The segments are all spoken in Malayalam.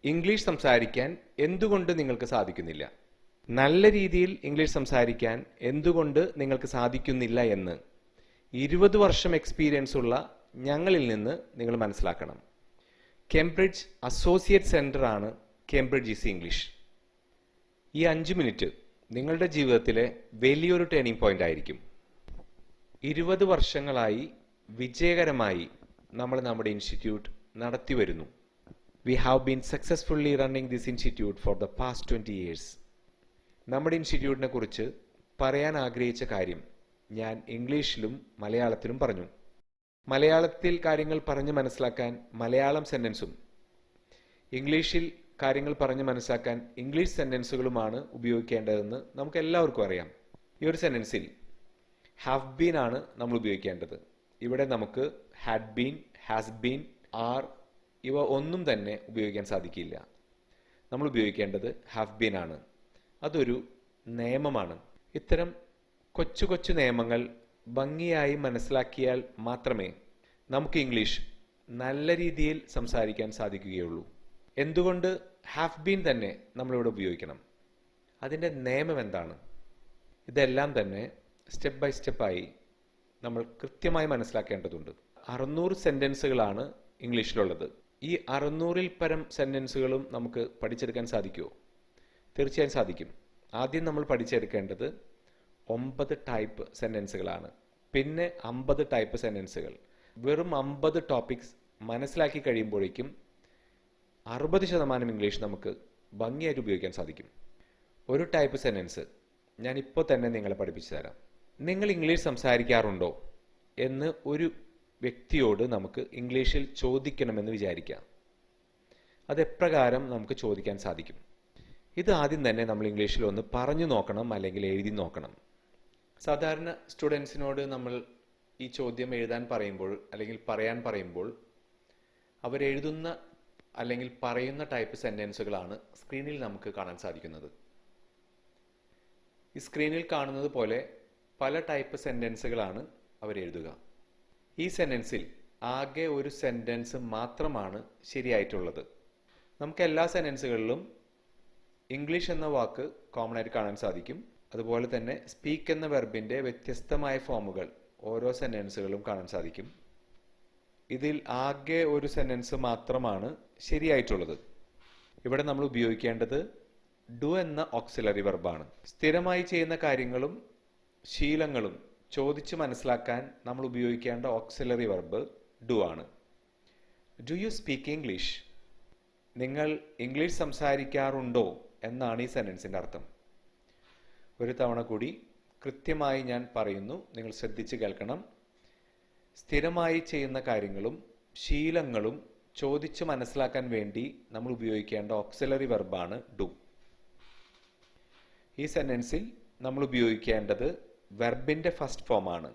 ഇംഗ്ലീഷ് സംസാരിക്കാൻ എന്തുകൊണ്ട് നിങ്ങൾക്ക് സാധിക്കുന്നില്ല? നല്ല രീതിയിൽ ഇംഗ്ലീഷ് സംസാരിക്കാൻ എന്തുകൊണ്ട് നിങ്ങൾക്ക് സാധിക്കുന്നില്ല എന്ന് 20 വർഷം എക്സ്പീരിയൻസ് ഉള്ള ഞങ്ങളിൽ നിന്ന് നിങ്ങൾ മനസ്സിലാക്കണം. കേംബ്രിഡ്ജ് അസോസിയേറ്റ് സെന്റർ ആണ് കേംബ്രിഡ്ജ് ഈസി ഇംഗ്ലീഷ്. ഈ 5 മിനിറ്റ് നിങ്ങളുടെ ജീവിതത്തിലെ വലിയൊരു ടേണിംഗ് പോയിന്റ് ആയിരിക്കും. 20 വർഷങ്ങളായി വിജയകരമായി നമ്മൾ നമ്മുടെ ഇൻസ്റ്റിറ്റ്യൂട്ട് നടത്തി വരുന്നു. We have been successfully running this institute for the past 20 years. നമ്മുടെ ഇൻസ്റ്റിറ്റ്യൂട്ടിനെ കുറിച്ച് പറയാൻ ആഗ്രഹിച്ച കാര്യം ഞാൻ ഇംഗ്ലീഷിലും മലയാളത്തിലും പറഞ്ഞു. മലയാളത്തിൽ കാര്യങ്ങൾ പറഞ്ഞ് മനസ്സിലാക്കാൻ മലയാളം സെന്റൻസും, ഇംഗ്ലീഷിൽ കാര്യങ്ങൾ പറഞ്ഞ് മനസ്സിലാക്കാൻ ഇംഗ്ലീഷ് സെന്റൻസുകളുമാണ് ഉപയോഗിക്കേണ്ടതെന്ന് നമുക്ക് എല്ലാവർക്കും അറിയാം. ഈ ഒരു സെന്റൻസിൽ ഹാവ് ബീൻ ആണ് നമ്മൾ ഉപയോഗിക്കേണ്ടത്. ഇവിടെ നമുക്ക് had been, has been, are ഇവ ഒന്നും തന്നെ ഉപയോഗിക്കാൻ സാധിക്കില്ല. നമ്മൾ ഉപയോഗിക്കേണ്ടത് ഹാവ് ബീൻ ആണ്. അതൊരു നിയമമാണ്. ഇത്തരം കൊച്ചു കൊച്ചു നിയമങ്ങൾ ഭംഗിയായി മനസ്സിലാക്കിയാൽ മാത്രമേ നമുക്ക് ഇംഗ്ലീഷ് നല്ല രീതിയിൽ സംസാരിക്കാൻ സാധിക്കുകയുള്ളൂ. എന്തുകൊണ്ട് ഹാവ് ബീൻ തന്നെ നമ്മളിവിടെ ഉപയോഗിക്കണം? അതിൻ്റെ നിയമം എന്താണ്? ഇതെല്ലാം തന്നെ സ്റ്റെപ്പ് ബൈ സ്റ്റെപ്പായി നമ്മൾ കൃത്യമായി മനസ്സിലാക്കേണ്ടതുണ്ട്. 600 സെന്റൻസുകളാണ് ഇംഗ്ലീഷിലുള്ളത്. ഈ 600-ൽ പരം സെന്റൻസുകളും നമുക്ക് പഠിച്ചെടുക്കാൻ സാധിക്കുമോ? തീർച്ചയായും സാധിക്കും. ആദ്യം നമ്മൾ പഠിച്ചെടുക്കേണ്ടത് 9 ടൈപ്പ് സെന്റൻസുകളാണ്. പിന്നെ 50 ടൈപ്പ് സെന്റൻസുകൾ. വെറും 50 ടോപ്പിക്സ് മനസ്സിലാക്കി കഴിയുമ്പോഴേക്കും 60% ഇംഗ്ലീഷ് നമുക്ക് ഭംഗിയായിട്ട് ഉപയോഗിക്കാൻ സാധിക്കും. ഒരു ടൈപ്പ് സെന്റൻസ് ഞാൻ ഇപ്പോൾ തന്നെ നിങ്ങളെ പഠിപ്പിച്ചു തരാം. നിങ്ങൾ ഇംഗ്ലീഷ് സംസാരിക്കാറുണ്ടോ എന്ന് ഒരു വ്യക്തിയോട് നമുക്ക് ഇംഗ്ലീഷിൽ ചോദിക്കണമെന്ന് വിചാരിക്കാം. അതെപ്രകാരം നമുക്ക് ചോദിക്കാൻ സാധിക്കും? ഇത് ആദ്യം തന്നെ നമ്മൾ ഇംഗ്ലീഷിൽ ഒന്ന് പറഞ്ഞു നോക്കണം, അല്ലെങ്കിൽ എഴുതി നോക്കണം. സാധാരണ സ്റ്റുഡൻസിനോട് നമ്മൾ ഈ ചോദ്യം എഴുതാൻ പറയുമ്പോൾ അല്ലെങ്കിൽ പറയാൻ പറയുമ്പോൾ അവരെഴുതുന്ന അല്ലെങ്കിൽ പറയുന്ന ടൈപ്പ് സെന്റൻസുകളാണ് സ്ക്രീനിൽ നമുക്ക് കാണാൻ സാധിക്കുന്നത്. ഈ സ്ക്രീനിൽ കാണുന്നത് പോലെ പല ടൈപ്പ് സെന്റൻസുകളാണ് അവരെഴുതുക. ഈ സെന്റൻസിൽ ആകെ ഒരു സെന്റൻസ് മാത്രമാണ് ശരിയായിട്ടുള്ളത്. നമുക്ക് എല്ലാ സെന്റൻസുകളിലും ഇംഗ്ലീഷ് എന്ന വാക്ക് കോമൺ ആയിട്ട് കാണാൻ സാധിക്കും. അതുപോലെ തന്നെ സ്പീക്ക് എന്ന വെർബിന്റെ വ്യത്യസ്തമായ ഫോമുകൾ ഓരോ സെന്റൻസുകളും കാണാൻ സാധിക്കും. ഇതിൽ ആകെ ഒരു സെന്റൻസ് മാത്രമാണ് ശരിയായിട്ടുള്ളത്. ഇവിടെ നമ്മൾ ഉപയോഗിക്കേണ്ടത് ഡു എന്ന ഓക്സിലറി വെർബാണ്. സ്ഥിരമായി ചെയ്യുന്ന കാര്യങ്ങളും ശീലങ്ങളും ചോദിച്ച് മനസ്സിലാക്കാൻ നമ്മൾ ഉപയോഗിക്കേണ്ട ഓക്സിലറി വെർബ് ഡു ആണ്. Do you speak English? നിങ്ങൾ ഇംഗ്ലീഷ് സംസാരിക്കാറുണ്ടോ എന്നാണ് ഈ സെന്റൻസിന്റെ അർത്ഥം. ഒരു തവണ കൂടി കൃത്യമായി ഞാൻ പറയുന്നു, നിങ്ങൾ ശ്രദ്ധിച്ച് കേൾക്കണം. സ്ഥിരമായി ചെയ്യുന്ന കാര്യങ്ങളും ശീലങ്ങളും ചോദിച്ച് മനസ്സിലാക്കാൻ വേണ്ടി നമ്മൾ ഉപയോഗിക്കേണ്ട ഓക്സിലറി വെർബാണ് ഡു. ഈ സെന്റൻസിൽ നമ്മൾ ഉപയോഗിക്കേണ്ടത് വെർബിന്റെ ഫസ്റ്റ് ഫോം ആണ്.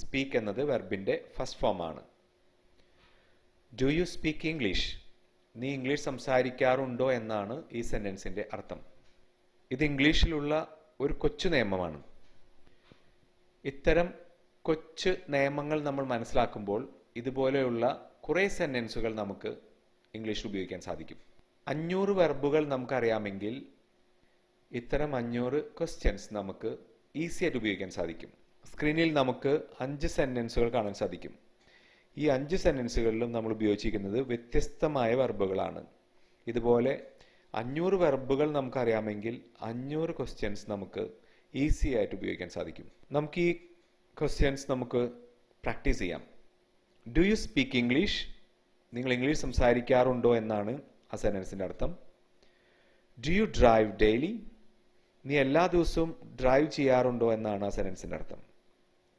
സ്പീക്ക് എന്നത് വെർബിന്റെ ഫസ്റ്റ് ഫോം ആണ്. Do you speak English? നീ ഇംഗ്ലീഷ് സംസാരിക്കാറുണ്ടോ എന്നാണ് ഈ സെന്റൻസിന്റെ അർത്ഥം. ഇത് ഇംഗ്ലീഷിലുള്ള ഒരു കൊച്ചു നിയമമാണ്. ഇത്തരം കൊച്ചു നിയമങ്ങൾ നമ്മൾ മനസ്സിലാക്കുമ്പോൾ ഇതുപോലെയുള്ള കുറേ സെന്റൻസുകൾ നമുക്ക് ഇംഗ്ലീഷിൽ ഉപയോഗിക്കാൻ സാധിക്കും. 500 വെർബുകൾ നമുക്കറിയാമെങ്കിൽ ഇത്തരം 500 ക്വസ്റ്റ്യൻസ് നമുക്ക് ഈസി ആയിട്ട് ഉപയോഗിക്കാൻ സാധിക്കും. സ്ക്രീനിൽ നമുക്ക് 5 സെന്റൻസുകൾ കാണാൻ സാധിക്കും. ഈ 5 സെന്റൻസുകളിലും നമ്മൾ ഉപയോഗിച്ചിരിക്കുന്നത് വ്യത്യസ്തമായ വെർബുകളാണ്. ഇതുപോലെ 500 വെർബുകൾ നമുക്കറിയാമെങ്കിൽ 500 ക്വസ്റ്റ്യൻസ് നമുക്ക് ഈസി ആയിട്ട് ഉപയോഗിക്കാൻ സാധിക്കും. നമുക്ക് ഈ ക്വസ്റ്റ്യൻസ് നമുക്ക് പ്രാക്ടീസ് ചെയ്യാം. Do you speak English? നിങ്ങൾ ഇംഗ്ലീഷ് സംസാരിക്കാറുണ്ടോ എന്നാണ് ആ സെന്റൻസിന്റെ അർത്ഥം. Do you drive daily? നീ എല്ലാ ദിവസവും ഡ്രൈവ് ചെയ്യാറുണ്ടോ എന്നാണ് ആ സെന്റൻസിന്റെ അർത്ഥം.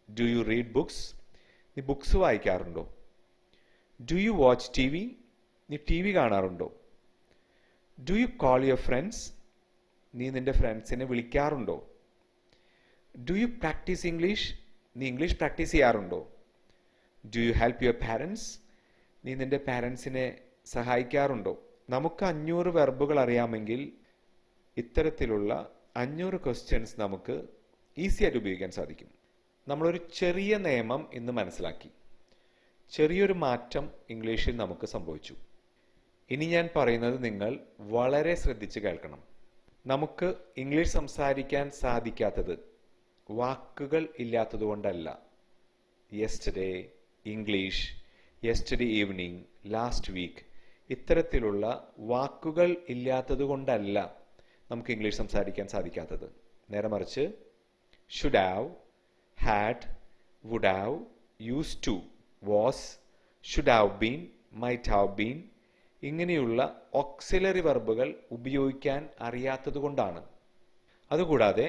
Do you read books? നീ ബുക്സ് വായിക്കാറുണ്ടോ? Do you watch T V? നീ ടി വി കാണാറുണ്ടോ? Do you call your friends? നീ നിന്റെ ഫ്രണ്ട്സിനെ വിളിക്കാറുണ്ടോ? Do you practice English? നീ ഇംഗ്ലീഷ് പ്രാക്ടീസ് ചെയ്യാറുണ്ടോ? Do you help your parents? നീ നിന്റെ പാരൻസിനെ സഹായിക്കാറുണ്ടോ? നമുക്ക് 500 വെർബുകൾ അറിയാമെങ്കിൽ ഇത്തരത്തിലുള്ള 500 ക്വസ്റ്റ്യൻസ് നമുക്ക് ഈസി ആയിട്ട് ഉപയോഗിക്കാൻ സാധിക്കും. നമ്മളൊരു ചെറിയ നിയമം ഇന്ന് മനസ്സിലാക്കി. ചെറിയൊരു മാറ്റം ഇംഗ്ലീഷിൽ നമുക്ക് സംഭവിച്ചു. ഇനി ഞാൻ പറയുന്നത് നിങ്ങൾ വളരെ ശ്രദ്ധിച്ച് കേൾക്കണം. നമുക്ക് ഇംഗ്ലീഷ് സംസാരിക്കാൻ സാധിക്കാത്തത് വാക്കുകൾ ഇല്ലാത്തതുകൊണ്ടല്ല. Yesterday, English, yesterday evening, last week ഇത്തരത്തിലുള്ള വാക്കുകൾ ഇല്ലാത്തതുകൊണ്ടല്ല നമുക്ക് ഇംഗ്ലീഷ് സംസാരിക്കാൻ സാധിക്കാത്തത്. നേരെ മറിച്ച് should have, had, would have, use to, was, should have been, might have been ഇങ്ങനെയുള്ള ഓക്സിലറി വെർബുകൾ ഉപയോഗിക്കാൻ അറിയാത്തതുകൊണ്ടാണ്. അതുകൂടാതെ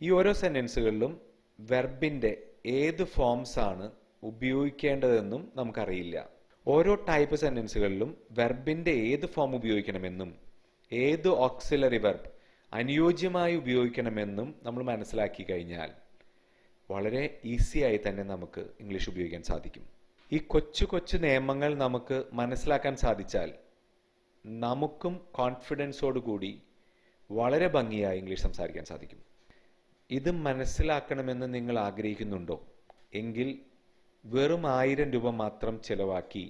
ഈ ഓരോ സെന്റൻസുകളിലും വെർബിന്റെ ഏത് ഫോംസ് ആണ് ഉപയോഗിക്കേണ്ടതെന്നും നമുക്കറിയില്ല. ഓരോ ടൈപ്പ് സെന്റൻസുകളിലും വെർബിന്റെ ഏത് ഫോം ഉപയോഗിക്കണമെന്നും ഏത് ഓക്സിലറി വെർബ് അനുയോജ്യമായി ഉപയോഗിക്കണമെന്നും നമ്മൾ മനസ്സിലാക്കി കഴിഞ്ഞാൽ വളരെ ഈസി ആയി തന്നെ നമുക്ക് ഇംഗ്ലീഷ് ഉപയോഗിക്കാൻ സാധിക്കും. ഈ കൊച്ചു കൊച്ചു നിയമങ്ങൾ നമുക്ക് മനസ്സിലാക്കാൻ സാധിച്ചാൽ നമുക്കും കോൺഫിഡൻസോടുകൂടി വളരെ ഭംഗിയായി ഇംഗ്ലീഷ് സംസാരിക്കാൻ സാധിക്കും. ഇത് മനസ്സിലാക്കണമെന്ന് നിങ്ങൾ ആഗ്രഹിക്കുന്നുണ്ടോ എങ്കിൽ വെറും 1000 രൂപ മാത്രം ചെലവാക്കി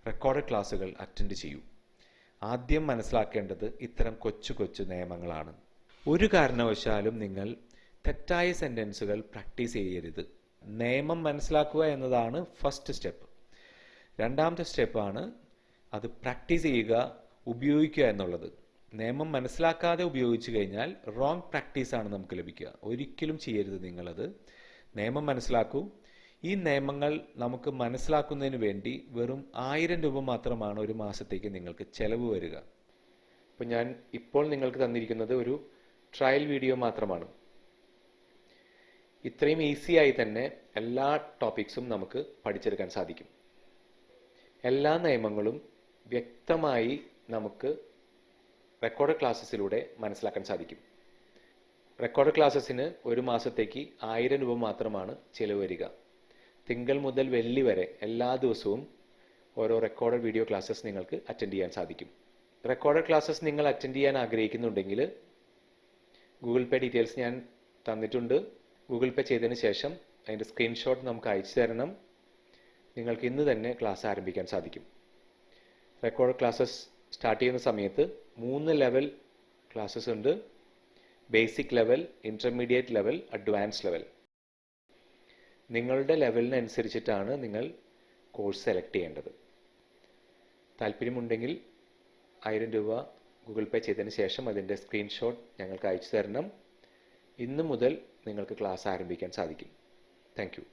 റെക്കോർഡ് ക്ലാസ്സുകൾ അറ്റൻഡ് ചെയ്യൂ. ആദ്യം മനസ്സിലാക്കേണ്ടത് ഇത്തരം കൊച്ചു കൊച്ചു നിയമങ്ങളാണ്. ഒരു കാരണവശാലും നിങ്ങൾ തെറ്റായ സെന്റൻസുകൾ പ്രാക്ടീസ് ചെയ്യരുത്. നിയമം മനസ്സിലാക്കുക എന്നതാണ് ഫസ്റ്റ് സ്റ്റെപ്പ്. രണ്ടാമത്തെ സ്റ്റെപ്പാണ് അത് പ്രാക്ടീസ് ചെയ്യുക, ഉപയോഗിക്കുക എന്നുള്ളത്. നിയമം മനസ്സിലാക്കാതെ ഉപയോഗിച്ചു കഴിഞ്ഞാൽ റോങ് പ്രാക്ടീസാണ് നമുക്ക് ലഭിക്കുക. ഒരിക്കലും ചെയ്യരുത് നിങ്ങളത്. നിയമം മനസ്സിലാക്കൂ. ഈ നിയമങ്ങൾ നമുക്ക് മനസ്സിലാക്കുന്നതിന് വേണ്ടി വെറും 1000 രൂപ മാത്രമാണ് ഒരു മാസത്തേക്ക് നിങ്ങൾക്ക് ചെലവ് വരിക. അപ്പോൾ ഞാൻ ഇപ്പോൾ നിങ്ങൾക്ക് തന്നിരിക്കുന്നത് ഒരു ട്രയൽ വീഡിയോ മാത്രമാണ്. ഇത്രയും ഈസിയായി തന്നെ എല്ലാ ടോപ്പിക്സും നമുക്ക് പഠിച്ചെടുക്കാൻ സാധിക്കും. എല്ലാ നിയമങ്ങളും വ്യക്തമായി നമുക്ക് റെക്കോർഡ് ക്ലാസ്സസിലൂടെ മനസ്സിലാക്കാൻ സാധിക്കും. റെക്കോർഡ് ക്ലാസ്സസിന് ഒരു മാസത്തേക്ക് 1000 രൂപ മാത്രമാണ് ചിലവ് വരിക. തിങ്കൾ മുതൽ വെള്ളി വരെ എല്ലാ ദിവസവും ഓരോ റെക്കോർഡ് വീഡിയോ ക്ലാസ്സസ് നിങ്ങൾക്ക് അറ്റൻഡ് ചെയ്യാൻ സാധിക്കും. റെക്കോർഡ് ക്ലാസ്സസ് നിങ്ങൾ അറ്റൻഡ് ചെയ്യാൻ ആഗ്രഹിക്കുന്നുണ്ടെങ്കിൽ ഗൂഗിൾ പേ ഡീറ്റെയിൽസ് ഞാൻ തന്നിട്ടുണ്ട്. ഗൂഗിൾ പേ ചെയ്തതിന് ശേഷം അതിൻ്റെ സ്ക്രീൻഷോട്ട് നമുക്ക് അയച്ചു തരണം. നിങ്ങൾക്ക് ഇന്ന് തന്നെ ക്ലാസ് ആരംഭിക്കാൻ സാധിക്കും. റെക്കോർഡ് ക്ലാസ്സസ് സ്റ്റാർട്ട് ചെയ്യുന്ന സമയത്ത് 3 ലെവൽ ക്ലാസ്സസ് ഉണ്ട്. Basic level, intermediate level, advance level. നിങ്ങളുടെ ലെവലിനനുസരിച്ചിട്ടാണ് നിങ്ങൾ കോഴ്സ് സെലക്ട് ചെയ്യേണ്ടത്. താല്പര്യമുണ്ടെങ്കിൽ 1000 രൂപ ഗൂഗിൾ പേ ചെയ്തതിന് ശേഷം അതിൻ്റെ സ്ക്രീൻഷോട്ട് ഞങ്ങൾക്ക് അയച്ചു തരണം. ഇന്ന് മുതൽ നിങ്ങൾക്ക് ക്ലാസ് ആരംഭിക്കാൻ സാധിക്കും. Thank you.